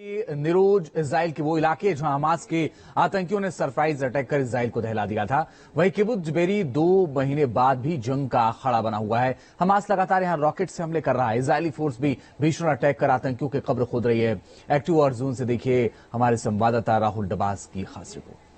Niroj Israel के वो इलाके जहां हमास के आतंकियों ने सरप्राइज अटैक कर इजराइल को दहला दिया था, वहीं किबुत्ज बेरी 2 महीने बाद भी जंग का अखाड़ा बना हुआ है। हमास लगातार यहां रॉकेट से हमले कर रहा है। इजरायली फोर्स भी भीषण अटैक कर आतंकियों के कब्र खोद रही है। एक्टिव वॉर जोन से देखिए हमारे संवाददाता राहुल डबास की खास रिपोर्ट।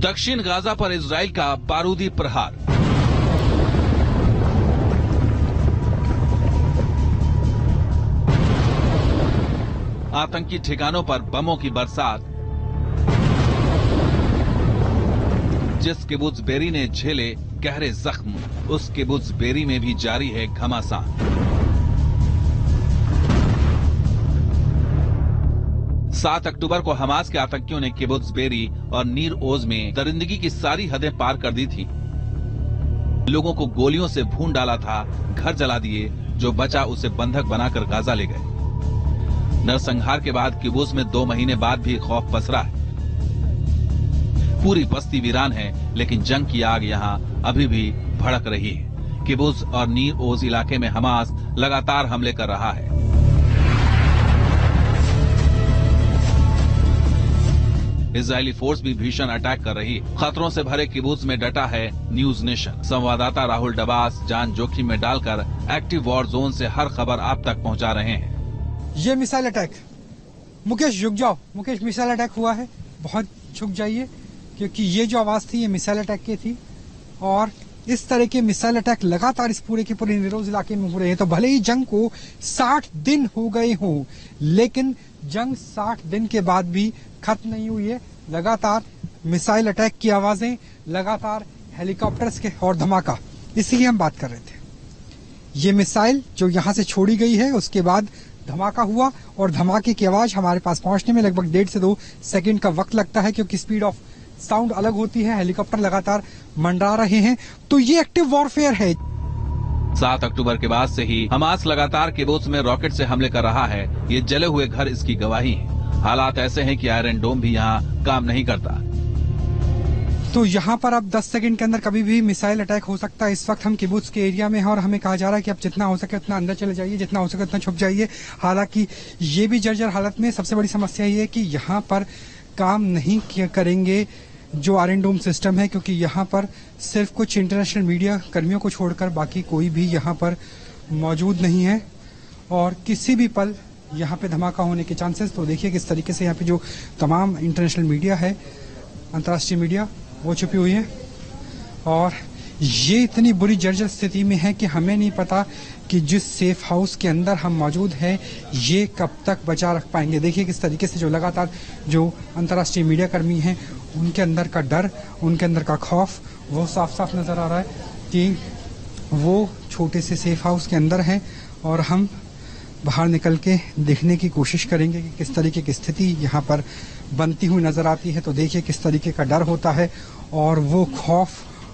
दक्षिण गाजा पर इजराइल का बारूदी प्रहार। आतंकी ठिकानों पर बमों की बरसात। जिस किबुत्ज बेरी ने झेले गहरे जख्म, उस किबुत्ज बेरी में भी जारी है घमासान। 7 अक्टूबर को हमास के आतंकियों ने किबुत्ज बेरी और नीर ओज में दरिंदगी की सारी हदें पार कर दी थी। लोगों को गोलियों से भून डाला था, घर जला दिए, जो बचा उसे बंधक बनाकर गाजा ले गए। नरसंहार के बाद किबुत्ज में 2 महीने बाद भी खौफ पसरा है। पूरी बस्ती वीरान है, लेकिन जंग की आग यहाँ अभी भी भड़क रही है। किबुत्ज और नीर ओज इलाके में हमास लगातार हमले कर रहा है। इजरायली फोर्स भी भीषण अटैक कर रही है। खतरों से भरे किबुत्ज में डटा है न्यूज नेशन। संवाददाता राहुल डबास जान जोखिम में डालकर एक्टिव वॉर जोन से हर खबर आप तक पहुंचा रहे हैं। ये मिसाइल अटैक, मुकेश झुक जाओ। मुकेश, मिसाइल अटैक हुआ है, बहुत झुक जाइए, क्योंकि ये जो आवाज थी ये मिसाइल अटैक की थी। और इस तरह के मिसाइल अटैक लगातार इस पूरे के पूरे निरोज इलाके में हो रहे हैं। तो भले ही जंग को 60 दिन हो गए हों, लेकिन जंग 60 दिन के बाद भी खत्म नहीं हुई है। लगातार मिसाइल अटैक की आवाजें, लगातार हेलीकॉप्टर्स के और धमाका, इसी हम बात कर रहे थे। ये मिसाइल जो यहां से छोड़ी गई है, उसके बाद धमाका हुआ और धमाके की आवाज हमारे पास पहुंचने में लगभग 1.5 से 2 सेकंड का वक्त लगता है, क्योंकि स्पीड ऑफ साउंड अलग होती है। हेलीकॉप्टर लगातार मंडरा रहे हैं। तो ये एक्टिव वॉरफेयर है। 7 अक्टूबर के बाद से ही हमास लगातार किबुत्ज में रॉकेट से हमले कर रहा है। ये जले हुए घर इसकी गवाही है। हालात ऐसे हैं कि आयरन डोम भी यहाँ काम नहीं करता। तो यहाँ पर अब 10 सेकंड के अंदर कभी भी मिसाइल अटैक हो सकता है। इस वक्त हम किबुत्ज के एरिया में हैं और हमें कहा जा रहा है कि अब जितना हो सके उतना अंदर चले जाइए, जितना हो सके उतना छुप जाइए। हालांकि ये भी जर्जर हालत में। सबसे बड़ी समस्या ये है कि यहाँ पर काम नहीं करेंगे जो आयरन डोम सिस्टम है, क्योंकि यहाँ पर सिर्फ कुछ इंटरनेशनल मीडिया कर्मियों को छोड़कर बाकी कोई भी यहाँ पर मौजूद नहीं है और किसी भी पल यहाँ पे धमाका होने के चांसेस। तो देखिए किस तरीके से यहाँ पे जो तमाम इंटरनेशनल मीडिया है, अंतर्राष्ट्रीय मीडिया, वो छुपी हुई है और ये इतनी बुरी जर्जर स्थिति में है कि हमें नहीं पता कि जिस सेफ हाउस के अंदर हम मौजूद हैं ये कब तक बचा रख पाएंगे। देखिए किस तरीके से जो लगातार जो अंतर्राष्ट्रीय मीडिया कर्मी हैं उनके अंदर का डर, उनके अंदर का खौफ, वो साफ साफ नजर आ रहा है कि वो छोटे से सेफ हाउस के अंदर हैं और हम बाहर निकल के देखने की कोशिश करेंगे कि किस तरीके की स्थिति यहाँ पर बनती हुई नजर आती है। तो देखिए किस तरीके का डर होता है और वो खौफ,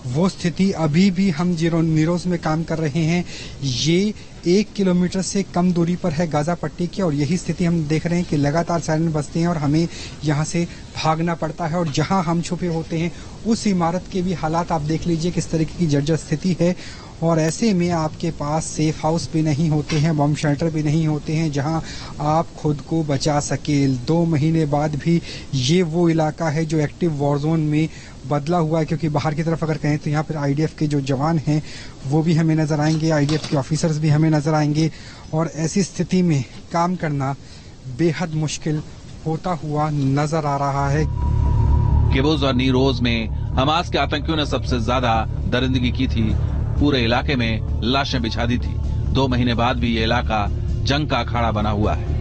वो स्थिति अभी भी हम निरोज में काम कर रहे हैं। ये 1 किलोमीटर से कम दूरी पर है गाजा पट्टी की और यही स्थिति हम देख रहे हैं कि लगातार सायरन बजते हैं और हमें यहाँ से भागना पड़ता है। और जहाँ हम छुपे होते हैं उस इमारत के भी हालात आप देख लीजिए किस तरीके की जर्जर स्थिति है। और ऐसे में आपके पास सेफ हाउस भी नहीं होते हैं, बम शेल्टर भी नहीं होते हैं जहां आप खुद को बचा सके। 2 महीने बाद भी ये वो इलाका है जो एक्टिव वॉर जोन में बदला हुआ है, क्योंकि बाहर की तरफ अगर कहें तो यहाँ पर आईडीएफ के जो जवान हैं वो भी हमें नजर आएंगे, आईडीएफ के ऑफिसर्स भी हमें नजर आएंगे और ऐसी स्थिति में काम करना बेहद मुश्किल होता हुआ नजर आ रहा है। किबुत्ज और नीर ओज में हमास के आतंकियों ने सबसे ज्यादा दरिंदगी की थी। पूरे इलाके में लाशें बिछा दी थी। 2 महीने बाद भी ये इलाका जंग का अखाड़ा बना हुआ है।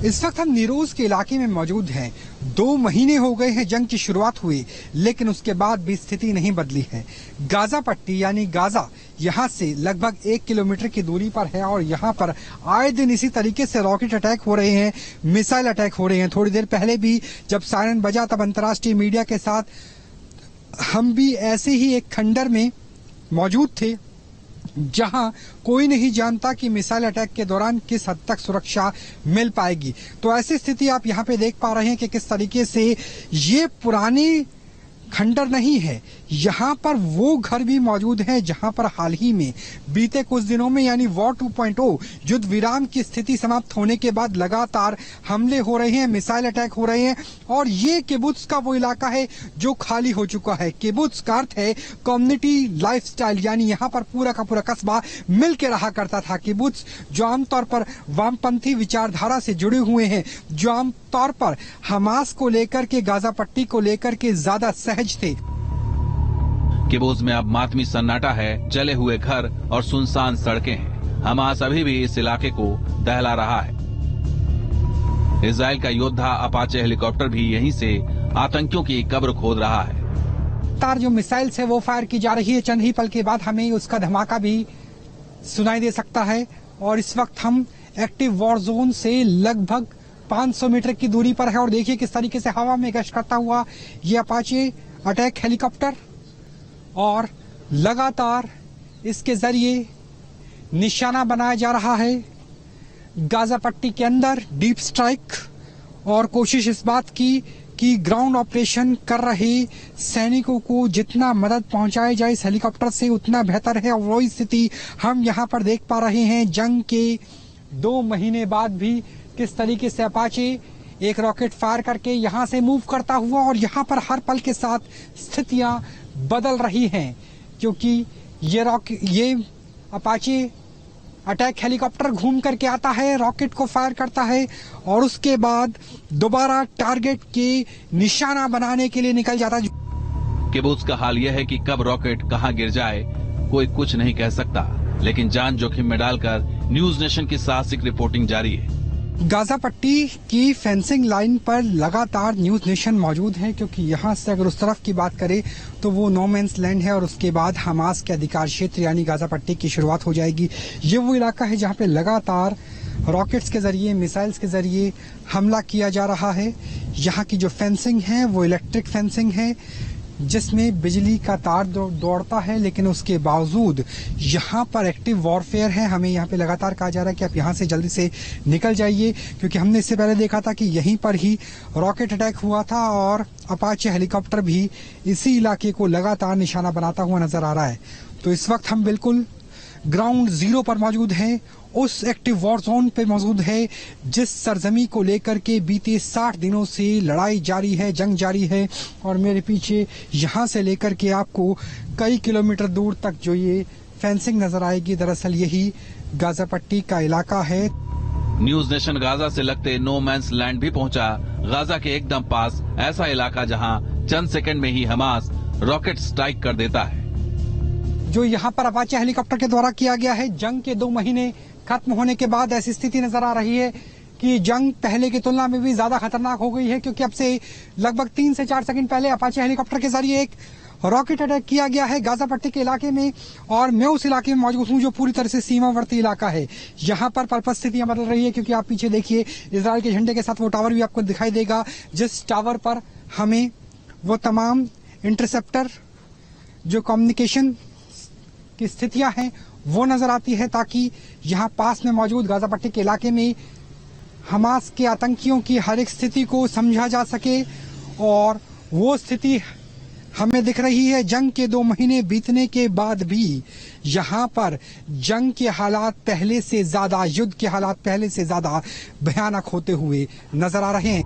इस वक्त हम निरोज के इलाके में मौजूद हैं। 2 महीने हो गए हैं जंग की शुरुआत हुई, लेकिन उसके बाद भी स्थिति नहीं बदली है। गाजा पट्टी यानी गाजा यहाँ से लगभग 1 किलोमीटर की दूरी पर है और यहाँ पर आए दिन इसी तरीके से रॉकेट अटैक हो रहे हैं, मिसाइल अटैक हो रहे हैं। थोड़ी देर पहले भी जब सायरन बजा तब अंतर्राष्ट्रीय मीडिया के साथ हम भी ऐसे ही एक खंडर में मौजूद थे जहां कोई नहीं जानता कि मिसाइल अटैक के दौरान किस हद तक सुरक्षा मिल पाएगी। तो ऐसी स्थिति आप यहां पे देख पा रहे हैं कि किस तरीके से ये पुरानी खंडर नहीं है, यहाँ पर वो घर भी मौजूद है जहाँ पर हाल ही में बीते कुछ दिनों में यानी वॉर 2.0 युद्ध विराम की स्थिति समाप्त होने के बाद लगातार हमले हो रहे हैं, मिसाइल अटैक हो रहे हैं और ये किबुत्स का वो इलाका है जो खाली हो चुका है। किबुत्स का अर्थ है कम्युनिटी लाइफस्टाइल, यानी यहाँ पर पूरा का पूरा कस्बा मिल के रहा करता था। किबुत्स जो आमतौर पर वामपंथी विचारधारा से जुड़े हुए हैं, जो आमतौर पर हमास को लेकर के, गाजा पट्टी को लेकर के ज्यादा सहज थे। किबुत्स में अब मातमी सन्नाटा है, जले हुए घर और सुनसान सड़कें हैं। हमास अभी भी इस इलाके को दहला रहा है। इजराइल का योद्धा अपाचे हेलीकॉप्टर भी यहीं से आतंकियों की कब्र खोद रहा है। तार जो मिसाइल से वो फायर की जा रही है, चंद ही पल के बाद हमें उसका धमाका भी सुनाई दे सकता है। और इस वक्त हम एक्टिव वॉर जोन से लगभग 500 मीटर की दूरी पर है और देखिए किस तरीके से हवा में गश्त करता हुआ ये अपाचे अटैक हेलीकॉप्टर और लगातार इसके जरिए निशाना बनाया जा रहा है गाजा पट्टी के अंदर डीप स्ट्राइक, और कोशिश इस बात की कि ग्राउंड ऑपरेशन कर रहे सैनिकों को जितना मदद पहुंचाई जाए इस हेलीकॉप्टर से उतना बेहतर है। और वही स्थिति हम यहां पर देख पा रहे हैं जंग के 2 महीने बाद भी किस तरीके से अपाचे एक रॉकेट फायर करके यहां से मूव करता हुआ, और यहां पर हर पल के साथ स्थितियां बदल रही हैं क्योंकि ये अपाचे अटैक हेलीकॉप्टर घूम करके आता है, रॉकेट को फायर करता है और उसके बाद दोबारा टारगेट के निशाना बनाने के लिए निकल जाता है। किबुत्स का हाल यह है कि कब रॉकेट कहां गिर जाए कोई कुछ नहीं कह सकता, लेकिन जान जोखिम में डालकर न्यूज नेशन की साहसिक रिपोर्टिंग जारी है। गाजा पट्टी की फेंसिंग लाइन पर लगातार न्यूज नेशन मौजूद है क्योंकि यहाँ से अगर उस तरफ की बात करें तो वो नो मैंस लैंड है और उसके बाद हमास के अधिकार क्षेत्र यानी गाजा पट्टी की शुरुआत हो जाएगी। ये वो इलाका है जहाँ पे लगातार रॉकेट्स के जरिए, मिसाइल्स के जरिए हमला किया जा रहा है। यहाँ की जो फेंसिंग है वो इलेक्ट्रिक फेंसिंग है जिसमें बिजली का तार दौड़ता है, लेकिन उसके बावजूद यहाँ पर एक्टिव वॉरफेयर है। हमें यहाँ पे लगातार कहा जा रहा है कि आप यहाँ से जल्दी से निकल जाइए क्योंकि हमने इससे पहले देखा था कि यहीं पर ही रॉकेट अटैक हुआ था और अपाचे हेलीकॉप्टर भी इसी इलाके को लगातार निशाना बनाता हुआ नजर आ रहा है। तो इस वक्त हम बिल्कुल ग्राउंड जीरो पर मौजूद हैं, उस एक्टिव वॉर जोन पे मौजूद है जिस सरजमी को लेकर के बीते 60 दिनों से लड़ाई जारी है, जंग जारी है। और मेरे पीछे यहाँ से लेकर के आपको कई किलोमीटर दूर तक जो ये फेंसिंग नजर आएगी, दरअसल यही गाजा पट्टी का इलाका है। न्यूज नेशन गाजा से लगते नो मैंस लैंड भी पहुंचा। गाजा के एकदम पास ऐसा इलाका जहां चंद सेकंड में ही हमास रॉकेट स्ट्राइक कर देता है। जो यहाँ पर अपाचे हेलीकॉप्टर के द्वारा किया गया है, जंग के 2 महीने खत्म होने के बाद ऐसी स्थिति नजर आ रही है कि जंग पहले की तुलना में भी ज्यादा खतरनाक हो गई है क्योंकि अब से लगभग 3 से 4 सेकंड पहले अपाचे हेलीकॉप्टर के जरिए एक रॉकेट अटैक किया गया है गाजा पट्टी के इलाके में और मैं उस इलाके में मौजूद हूँ जो पूरी तरह से सीमावर्ती इलाका है। यहाँ पर परिस्थितियां बदल रही है क्योंकि आप पीछे देखिए इजराइल के झंडे के साथ वो टावर भी आपको दिखाई देगा जिस टावर पर हमें वो तमाम इंटरसेप्टर जो कम्युनिकेशन की स्थितियां हैं वो नजर आती है ताकि यहाँ पास में मौजूद गाजा पट्टी के इलाके में हमास के आतंकियों की हर एक स्थिति को समझा जा सके। और वो स्थिति हमें दिख रही है जंग के 2 महीने बीतने के बाद भी यहाँ पर जंग के हालात पहले से ज्यादा, युद्ध के हालात पहले से ज्यादा भयानक होते हुए नजर आ रहे हैं।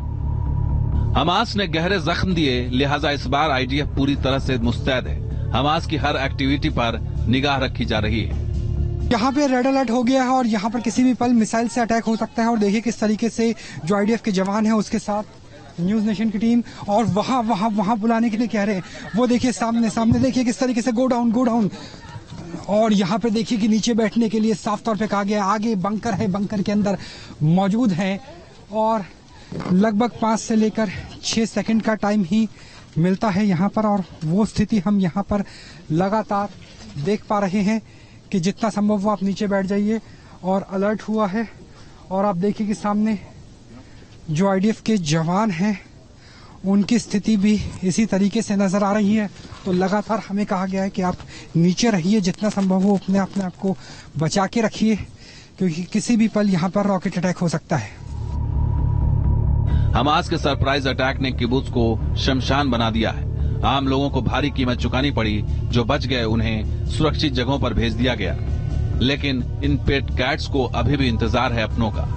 हमास ने गहरे जख्म दिए, लिहाजा इस बार आईडीएफ पूरी तरह से मुस्तैद है। हमास की हर एक्टिविटी पर निगाह रखी जा रही है। यहाँ पे रेड अलर्ट हो गया है और यहाँ पर किसी भी पल मिसाइल से अटैक हो सकता है। और देखिए किस तरीके से जो आईडीएफ के जवान हैं उसके साथ न्यूज नेशन की टीम और वहां बुलाने के लिए कह रहे हैं। वो देखिए सामने देखिए किस तरीके से गो डाउन। और यहाँ पे देखिए कि नीचे बैठने के लिए साफ तौर पे कहा गया। आगे बंकर है, बंकर के अंदर मौजूद है और लगभग 5 से लेकर 6 सेकंड का टाइम ही मिलता है यहाँ पर। और वो स्थिति हम यहाँ पर लगातार देख पा रहे हैं कि जितना संभव हो आप नीचे बैठ जाइए। और अलर्ट हुआ है और आप देखिए कि सामने जो आईडीएफ के जवान हैं उनकी स्थिति भी इसी तरीके से नजर आ रही है। तो लगातार हमें कहा गया है कि आप नीचे रहिए, जितना संभव हो अपने आप को बचा के रखिए, क्योंकि किसी भी पल यहाँ पर रॉकेट अटैक हो सकता है। हमास के सरप्राइज अटैक ने किबुत्ज को शमशान बना दिया है। आम लोगों को भारी कीमत चुकानी पड़ी, जो बच गए उन्हें सुरक्षित जगहों पर भेज दिया गया। लेकिन इन पेट कैट्स को अभी भी इंतजार है अपनों का।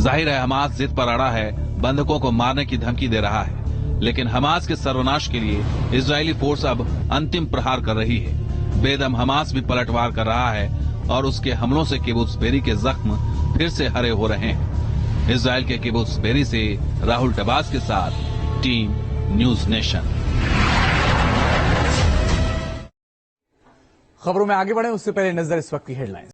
जाहिर है हमास जिद पर अड़ा है, बंधकों को मारने की धमकी दे रहा है। लेकिन हमास के सर्वनाश के लिए इजरायली फोर्स अब अंतिम प्रहार कर रही है। बेदम हमास भी पलटवार कर रहा है और उसके हमलों से किबुत्ज बेरी के जख्म फिर से हरे हो रहे हैं। इजराइल के किबुत्ज बेरी से राहुल टबास के साथ टीम न्यूज नेशन। खबरों में आगे बढ़े उससे पहले नजर इस वक्त की हेडलाइंस।